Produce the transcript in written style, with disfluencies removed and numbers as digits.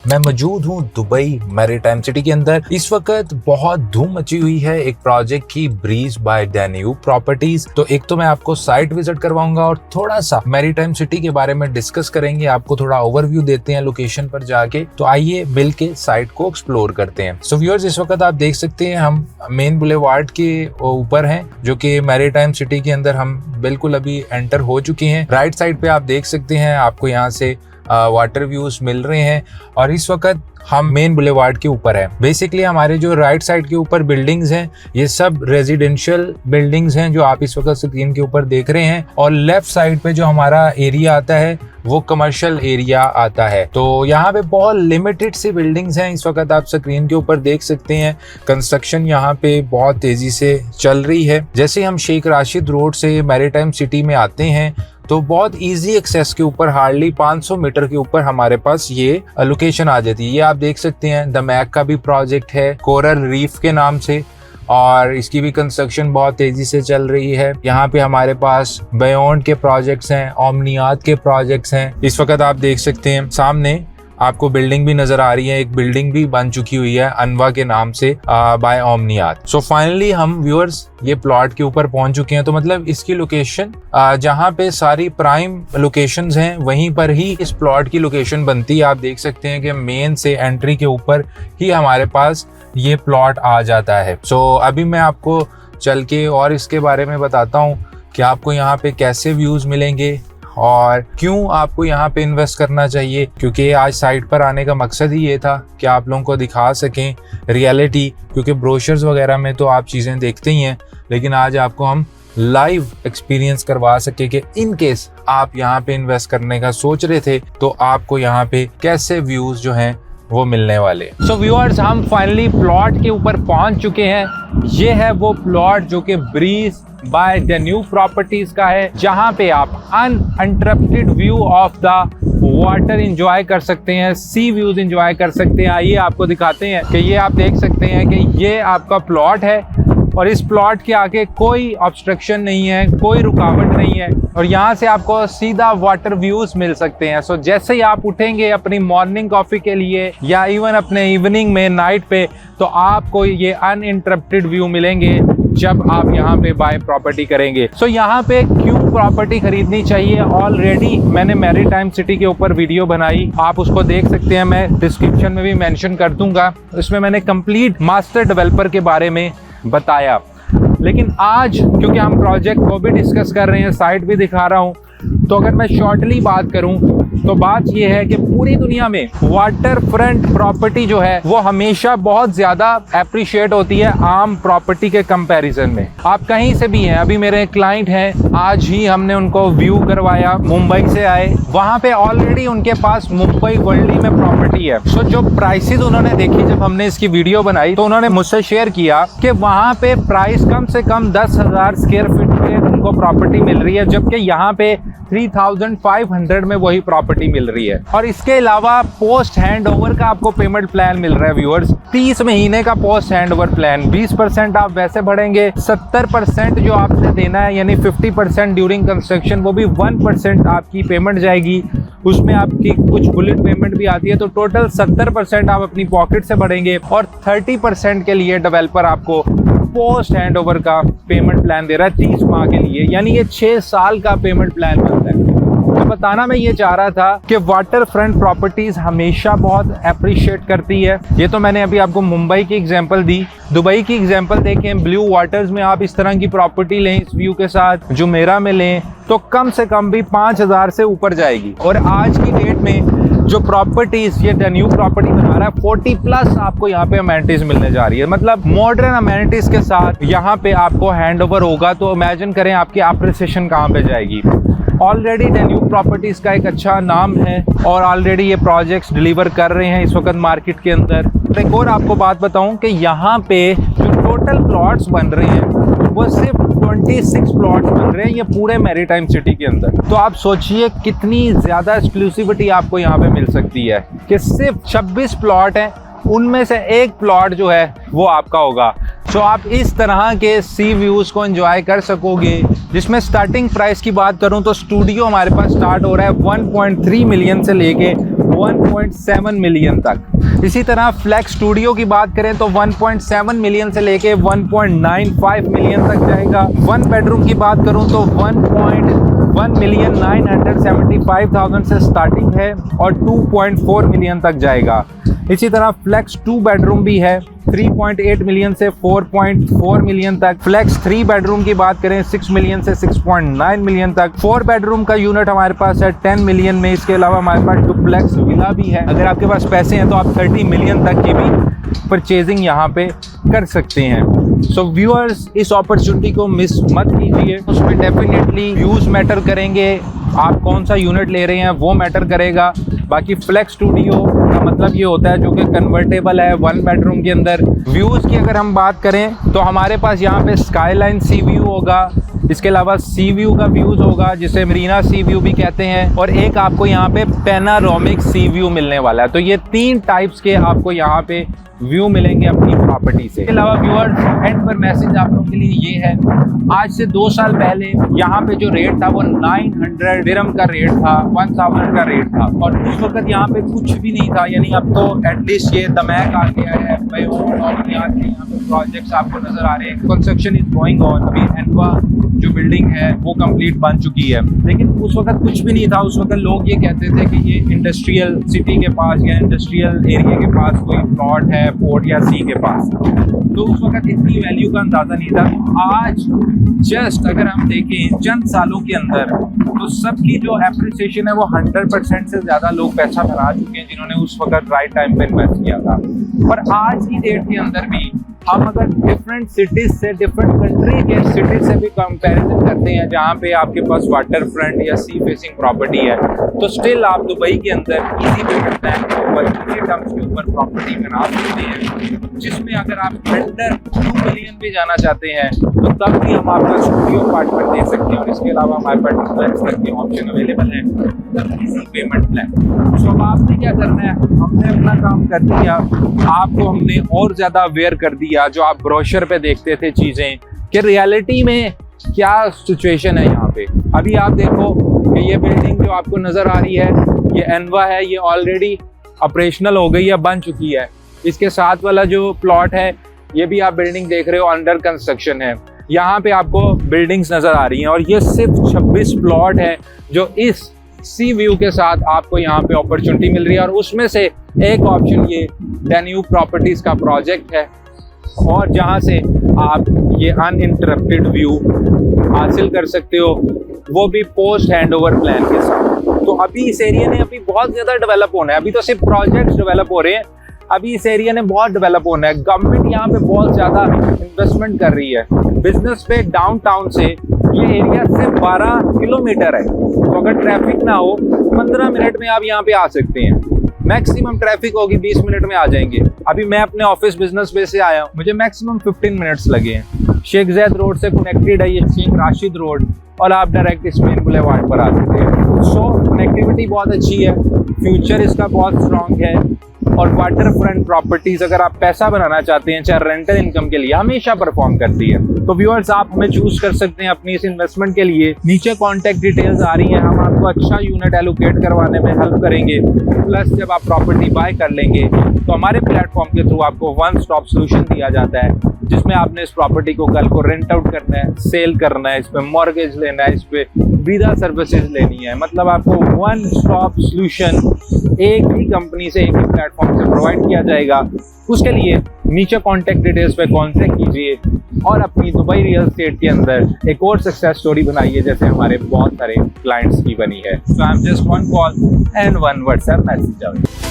मैं मौजूद हूँ दुबई मैरीटाइम सिटी के अंदर। इस वक्त बहुत धूम मची हुई है एक प्रोजेक्ट की, ब्रीज बाय डैन्यूब प्रॉपर्टीज। तो एक तो मैं आपको साइट विजिट करवाऊंगा और थोड़ा सा मैरीटाइम सिटी के बारे में डिस्कस करेंगे, आपको थोड़ा ओवरव्यू देते हैं लोकेशन पर जाके। तो आइए मिल के साइट को एक्सप्लोर करते हैं। सो व्यूअर्स, इस वक्त आप देख सकते हैं हम मेन बुलेवार्ड के ऊपर हैं, जो कि मैरीटाइम सिटी के अंदर हम बिल्कुल अभी एंटर हो चुके हैं। राइट साइड पे आप देख सकते हैं आपको यहाँ से वाटर व्यूज मिल रहे हैं और इस वक्त हम मेन बुलेवार्ड के ऊपर है। बेसिकली हमारे जो राइट साइड के ऊपर बिल्डिंग्स हैं ये सब रेजिडेंशियल बिल्डिंग्स हैं जो आप इस वक्त स्क्रीन के ऊपर देख रहे हैं, और लेफ्ट साइड पे जो हमारा एरिया आता है वो कमर्शियल एरिया आता है। तो यहाँ पे बहुत लिमिटेड सी बिल्डिंग्स हैं, इस वक्त आप स्क्रीन के ऊपर देख सकते हैं। कंस्ट्रक्शन यहाँ पे बहुत तेजी से चल रही है। जैसे हम शेख राशिद रोड से मैरीटाइम सिटी में आते हैं तो बहुत इजी एक्सेस के ऊपर हार्डली 500 मीटर के ऊपर हमारे पास ये लोकेशन आ जाती है। ये आप देख सकते हैं द मैक का भी प्रोजेक्ट है कोरल रीफ के नाम से, और इसकी भी कंस्ट्रक्शन बहुत तेजी से चल रही है। यहाँ पे हमारे पास बियॉन्ड के प्रोजेक्ट्स हैं, ओमनियात के प्रोजेक्ट्स हैं। इस वक्त आप देख सकते हैं सामने आपको बिल्डिंग भी नजर आ रही है, एक बिल्डिंग भी बन चुकी हुई है अनवा के नाम से बाय ओमनियात। सो फाइनली हम व्यूअर्स ये प्लॉट के ऊपर पहुंच चुके हैं। तो मतलब इसकी लोकेशन जहां पे सारी प्राइम लोकेशंस हैं वहीं पर ही इस प्लॉट की लोकेशन बनती है। आप देख सकते हैं कि मेन से एंट्री के ऊपर ही हमारे पास ये प्लॉट आ जाता है। सो अभी मैं आपको चल के और इसके बारे में बताता हूँ कि आपको यहाँ पे कैसे व्यूज मिलेंगे और क्यों आपको यहाँ पे इन्वेस्ट करना चाहिए, क्योंकि आज साइट पर आने का मकसद ही ये था कि आप लोगों को दिखा सकें रियलिटी। क्योंकि ब्रोशर्स वगैरह में तो आप चीज़ें देखते ही हैं, लेकिन आज आपको हम लाइव एक्सपीरियंस करवा सके कि इन केस आप यहाँ पे इन्वेस्ट करने का सोच रहे थे तो आपको यहाँ पे कैसे व्यूज जो हैं वो मिलने वाले। सो व्यूअर्स, हम फाइनली प्लॉट के ऊपर पहुंच चुके हैं। ये है वो प्लॉट जो कि ब्रीज बाय डैन्यूब प्रॉपर्टीज का है, जहां पे आप uninterrupted view of the water enjoy कर सकते हैं, सी व्यूज एंजॉय कर सकते हैं। आइए आपको दिखाते हैं कि ये आप देख सकते हैं कि ये आपका प्लॉट है और इस प्लॉट के आगे कोई ऑब्स्ट्रक्शन नहीं है, कोई रुकावट नहीं है और यहाँ से आपको सीधा वाटर व्यूज मिल सकते हैं। सो जैसे ही आप उठेंगे अपनी मॉर्निंग कॉफी के लिए या इवन अपने इवनिंग में नाइट पे, तो आपको ये अनइंटरप्टेड व्यू मिलेंगे जब आप यहाँ पे बाय प्रॉपर्टी करेंगे। सो यहाँ पे क्यों प्रॉपर्टी खरीदनी चाहिए, ऑलरेडी मैंने मैरीटाइम सिटी के ऊपर वीडियो बनाई, आप उसको देख सकते हैं, मैं डिस्क्रिप्शन में भी मेंशन कर दूंगा। उसमें मैंने कंप्लीट मास्टर डेवलपर के बारे में बताया। लेकिन आज क्योंकि हम प्रोजेक्ट को भी डिस्कस कर रहे हैं, साइट भी दिखा रहा हूँ, तो अगर मैं शॉर्टली बात करूं तो बात यह है कि पूरी दुनिया में वाटर फ्रंट प्रॉपर्टी जो है वो हमेशा बहुत ज्यादा एप्रिशिएट होती है आम प्रॉपर्टी के कंपैरिजन में। आप कहीं से भी हैं, अभी मेरे क्लाइंट हैं, आज ही हमने उनको व्यू करवाया, मुंबई से आए, वहां पे ऑलरेडी उनके पास मुंबई वर्ल्डी में प्रॉपर्टी है। सो जो प्राइसेस उन्होंने देखी जब हमने इसकी वीडियो बनाई तो उन्होंने मुझसे शेयर किया कि वहां पे प्राइस कम से कम 10,000 स्क्वायर फीट पे उनको प्रॉपर्टी मिल रही है, जबकि यहाँ पे 3,500 में वही प्रॉपर्टी मिल रही है। और इसके अलावा पोस्ट हैंड ओवर का आपको पेमेंट प्लान मिल रहा है व्यूअर्स, 30 महीने का पोस्ट हैंड ओवर प्लान। 20% आप वैसे भरेंगे, 70% जो आपने देना है यानी 50% ड्यूरिंग कंस्ट्रक्शन, वो भी 1% आपकी पेमेंट जाएगी। उसमें आपकी कुछ बुलेट पेमेंट भी आती है, तो टोटल 70% आप अपनी पॉकेट से भरेंगे और 30% के लिए डेवलपर आपको पोस्ट हैंड ओवर का पेमेंट प्लान दे रहा है 30 माह के लिए, यानी ये 6 साल का पेमेंट प्लान बनता है। तो बताना मैं ये चाह रहा था कि वाटर फ्रंट प्रॉपर्टीज हमेशा बहुत अप्रिशिएट करती है। ये तो मैंने अभी आपको मुंबई की एग्जांपल दी, दुबई की एग्जांपल देखें, ब्लू वाटर्स में आप इस तरह की प्रॉपर्टी लें इस व्यू के साथ, जुमेरा में लें तो कम से कम भी 5,000 से ऊपर जाएगी। और आज की डेट में जो प्रॉपर्टीज ये डैन्यूब प्रॉपर्टी बना रहा है 40+ आपको यहाँ पे अमेनिटीज मिलने जा रही है, मतलब मॉडर्न अमेनिटीज के साथ यहाँ पे आपको हैंड ओवर होगा। तो इमेजिन करें आपकी अप्रिसिएशन कहाँ पे जाएगी। ऑलरेडी डैन्यूब प्रॉपर्टीज का एक अच्छा नाम है और ऑलरेडी ये प्रोजेक्ट्स डिलीवर कर रहे हैं इस वक्त मार्केट के अंदर। एक और आपको बात बताऊं कि यहाँ पे जो टोटल प्लॉट्स बन रहे हैं वो सिर्फ 26 प्लॉट्स बन रहे हैं ये पूरे मैरीटाइम सिटी के अंदर। तो आप सोचिए कितनी ज्यादा एक्सक्लूसिविटी आपको यहाँ पे मिल सकती है कि सिर्फ 26 प्लॉट हैं, उनमें से एक प्लॉट जो है वो आपका होगा। तो आप इस तरह के सी व्यूज को एंजॉय कर सकोगे, जिसमें स्टार्टिंग प्राइस की बात करूं तो स्टूडियो हमारे पास स्टार्ट हो रहा है 1.3 मिलियन से लेके 1.7 मिलियन तक। इसी तरह फ्लेक्स स्टूडियो की बात करें तो 1.7 मिलियन से लेके 1.95 मिलियन तक जाएगा। 1 बेडरूम की बात करूं तो 1,975,000 से स्टार्टिंग है और 2.4 मिलियन तक जाएगा। इसी तरह फ्लेक्स 2 बेडरूम भी है 3.8 मिलियन से 4.4 मिलियन तक। फ्लेक्स 3 बेडरूम की बात करें 6 मिलियन से 6.9 मिलियन तक। 4 बेडरूम का यूनिट हमारे पास है 10 मिलियन में। इसके अलावा हमारे पास डुप्लेक्स विला भी है। अगर आपके पास पैसे हैं तो आप 30 मिलियन तक की भी परचेजिंग यहाँ पे कर सकते हैं। सो व्यूअर्स, इस अपॉर्चुनिटी को मिस मत कीजिए। उसमें डेफिनेटली व्यूज मैटर करेंगे, आप कौन सा यूनिट ले रहे हैं वो मैटर करेगा। बाकी फ्लेक्स स्टूडियो का मतलब ये होता है जो कि कन्वर्टेबल है 1 बेडरूम के अंदर। व्यूज़ की अगर हम बात करें तो हमारे पास यहाँ पे स्काईलाइन सी व्यू होगा, इसके अलावा सी व्यू का व्यूज़ होगा जिसे मरीना सी व्यू भी कहते हैं, और एक आपको यहाँ पे पैनारोमिक सी व्यू मिलने वाला है। तो ये 3 टाइप्स के आपको यहाँ पे व्यू मिलेंगे अपनी प्रॉपर्टी से। इसके अलावा व्यूअर्स, एंड पर मैसेज आप लोगों के लिए ये है, आज से 2 साल पहले यहाँ पे जो रेट था वो 900 दिरहम का रेट था, 1000 का रेट था, और उस वक्त यहाँ पे कुछ भी नहीं था। यानी अब तो एटलीस्ट ये दमैक आ गया है। यहाँ पे प्रोजेक्ट्स आपको नजर आ रहे हैं। Construction is going on. अभी एनवा जो बिल्डिंग है वो कंप्लीट बन चुकी है, लेकिन उस वक्त कुछ भी नहीं था। उस वक्त लोग ये कहते थे कि ये इंडस्ट्रियल सिटी के पास या इंडस्ट्रियल एरिया के पास कोई प्लॉट है, पोर्ट या सी के पास। तो उस वक्त इतनी वैल्यू का अंदाजा नहीं था। आज जस्ट अगर हम देखें चंद सालों के अंदर तो सबकी जो एप्रिसिएशन है वो 100% से ज़्यादा लोग पैसा बना चुके हैं जिन्होंने उस वक्त राइट टाइम पे इन्वेस्ट किया था। पर आज की डेट के अंदर भी हम अगर डिफरेंट सिटीज से, डिफरेंट कंट्री के सिटीज से भी कंपैरिजन करते हैं जहाँ पे आपके पास वाटर फ्रंट या सी फेसिंग प्रॉपर्टी है, तो स्टिल आप दुबई के अंदर इजी पेमेंट प्लान के ऊपर, इजी टर्म्स के ऊपर प्रॉपर्टी बना सकते हैं, जिसमें अगर आप अंडर 2 मिलियन भी जाना चाहते हैं तो तब भी हम आपका स्टूडियो अपार्टमेंट दे सकते हैं। और इसके अलावा हमारे पास डिफ्लेक्स तक के ऑप्शन अवेलेबल है, इजी पेमेंट प्लान। सो अब आपने क्या करना है, हमने अपना काम कर दिया, आपको हमने और ज़्यादा अवेयर कर दिया। जो आप ब्रोशर पे देखते थे चीज़ें कि रियलिटी में क्या सिचुएशन है यहाँ पे। अभी आप देखो कि ये बिल्डिंग जो आपको नज़र आ रही है ये एनवा है, ये ऑलरेडी ऑपरेशनल हो गई है, बन चुकी है। इसके साथ वाला जो प्लॉट है ये भी आप बिल्डिंग देख रहे हो, अंडर कंस्ट्रक्शन है। यहाँ पे आपको बिल्डिंग्स नज़र आ रही हैं और ये सिर्फ 26 प्लॉट है जो इस सी व्यू के साथ आपको यहाँ पे अपॉर्चुनिटी मिल रही है। और उसमें से एक ऑप्शन ये डैन्यूब प्रॉपर्टीज़ का प्रोजेक्ट है, और जहाँ से आप ये अनइंटरप्टेड व्यू हासिल कर सकते हो, वो भी पोस्ट हैंडओवर प्लान के साथ। तो अभी इस एरिया ने अभी बहुत ज़्यादा डेवलप होना है। अभी तो सिर्फ प्रोजेक्ट्स डेवलप हो रहे हैं, अभी इस एरिया ने बहुत डेवलप होना है। गवर्नमेंट यहाँ पे बहुत ज़्यादा इन्वेस्टमेंट कर रही है बिजनेस पे। डाउनटाउन से ये एरिया सिर्फ 12 किलोमीटर है, तो अगर ट्रैफिक ना हो 15 मिनट में आप यहाँ पे आ सकते हैं। मैक्सिमम ट्रैफिक होगी 20 मिनट में आ जाएंगे। अभी मैं अपने ऑफिस बिजनेस पे से आया हूँ, मुझे मैक्सिमम 15 मिनट्स लगे हैं। शेख ज़ैद रोड से कनेक्टेड है ये शेख राशिद रोड, और आप डायरेक्ट स्पेन बुलेवार्ड पर आ सकते हैं। सो कनेक्टिविटी बहुत अच्छी है, फ्यूचर इसका बहुत स्ट्रॉन्ग है। और वाटर फ्रंट प्रॉपर्टीज अगर आप पैसा बनाना चाहते हैं चाहे रेंटल इनकम के लिए, हमेशा परफॉर्म करती है। तो व्यूअर्स, आप हमें चूज कर सकते हैं अपनी इस इन्वेस्टमेंट के लिए। नीचे कॉन्टैक्ट डिटेल्स आ रही हैं, हम आपको अच्छा यूनिट एलोकेट करवाने में हेल्प करेंगे। प्लस जब आप प्रॉपर्टी बाय कर लेंगे तो हमारे प्लेटफॉर्म के थ्रू आपको वन स्टॉप सोल्यूशन दिया जाता है, जिसमें आपने इस प्रॉपर्टी को कल को रेंट आउट करना है, सेल करना है, इस पे मॉर्गेज लेना है, इस पे वीजा सर्विसेज लेनी है। मतलब आपको वन स्टॉप सोल्यूशन एक ही कंपनी से, एक ही प्लेटफॉर्म से प्रोवाइड किया जाएगा। उसके लिए नीचे कॉन्टैक्ट डिटेल्स पे कॉन्टैक्ट कीजिए और अपनी दुबई रियल एस्टेट के अंदर एक और सक्सेस स्टोरी बनाइए, जैसे हमारे बहुत सारे क्लाइंट्स की बनी है। So I am just one call and one WhatsApp message away.